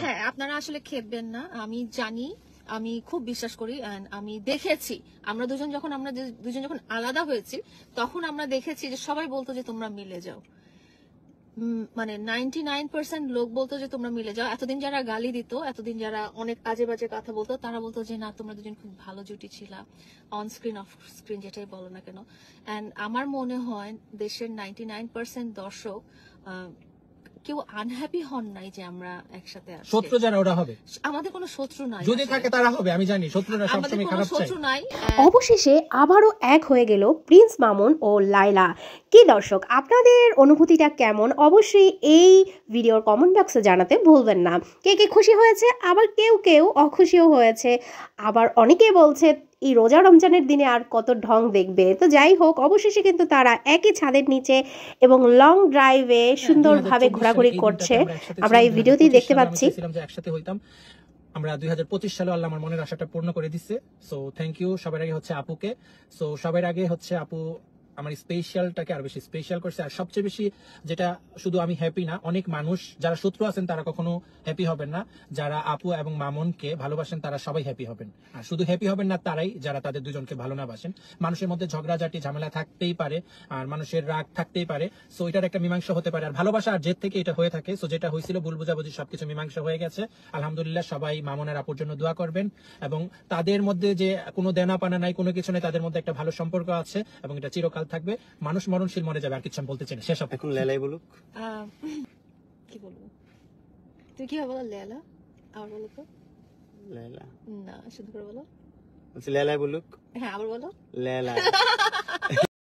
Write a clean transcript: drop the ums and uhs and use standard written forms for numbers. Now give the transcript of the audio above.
হ্যাঁ, আপনারা আসলে খেপবেন না, আমি জানি, আমি খুব বিশ্বাস করি, আমি দেখেছি আমরা দুজন যখন আলাদা হয়েছি তখন আমরা দেখেছি যে সবাই বলতো যে তোমরা মিলে যাও, মানে 99% লোক বলতো যে তোমরা মিলে যাও। এতদিন যারা গালি দিত, এতদিন যারা অনেক আজে বাজে কথা বলতো, তারা বলতো যে না, তোমরা দুজন খুব ভালো জুটি ছিলা, অন স্ক্রিন অফ স্ক্রিন যেটাই বলো না কেন। এন্ড আমার মনে হয় দেশের 99% দর্শক কেউ আনহ্যাপি হন নাই যে আমরা একসাথে আছি। শত্রু যারা ওরা হবে, আমাদের কোনো শত্রু নাই, যদি থাকে তারা হবে, আমি জানি শত্রুরা আমাদের সবসময় কোনো খারাপ চায়। শত্রু নাই। অবশেষে আবারও এক হয়ে গেল প্রিন্স মামুন ও লায়লা। কি দর্শক, আপনাদের অনুভূতিটা কেমন অবশ্যই এই ভিডিওর কমেন্ট বক্সে জানাতে ভুলবেন না। কে কে খুশি হয়েছে, আবার কেউ কেউ অখুশিও হয়েছে, আবার অনেকে বলছে এই রোজা রমজানের দিনে আর কত ঢং দেখবে। তো যাই হোক, অবশেষে কিন্তু তারা একই ছাদের নিচে এবং লং ড্রাইভে সুন্দরভাবে ঘোরাঘুরি করছে, আমরা এই ভিডিওতেই দেখতে পাচ্ছি। একসাথে হইতাম আমরা 2025 সালে, আল্লাহ আমার মনের আশাটা পূর্ণ করে দিচ্ছে। সো থ্যাংক ইউ সবার আগে হচ্ছে আপুকে। সো সবার আগে হচ্ছে আপু আমার স্পেশালটাকে আরো বেশি স্পেশাল করছে। আর সবচেয়ে বেশি যেটা, শুধু আমি হ্যাপি না, অনেক মানুষ যারা শত্রু আছেন তারা কখনো হ্যাপি হবেন না, যারা আপু এবং মামুনকে ভালোবাসেন তারা সবাই হ্যাপি হবেন। আর শুধু হ্যাপি হবেন না তারাই যারা তাদের দুজনকে ভালো না বাসেন। মানুষের মধ্যে ঝগড়াঝাটি ঝামেলা থাকতেই পারে, আর মানুষের রাগ থাকতেই পারে। সো এটার একটা মীমাংসা হতে পারে, আর ভালোবাসা আর জেদ থেকে এটা হয়ে থাকে। সো যেটা হয়েছিল ভুল বোঝাবুঝি সবকিছু মীমাংসা হয়ে গেছে আলহামদুলিল্লাহ। সবাই মামুনের আপুর জন্য দোয়া করবেন, এবং তাদের মধ্যে যে কোনো দেনা পানা নাই, কোনো কিছু নেই, তাদের মধ্যে একটা ভালো সম্পর্ক আছে এবং এটা চিরকাল থাকবে। মানুষ মরণশীল মরে যাবে, আর কিছু আমি বলতে চাই না। শেষ এখন লেলাই বলুক। কি বলবো, তুই কি বলো? লেলা আবার বলো তো। লেলা না, শুধু করে বলো। লেলাই বলুক। হ্যাঁ, আবার বলো। লেলা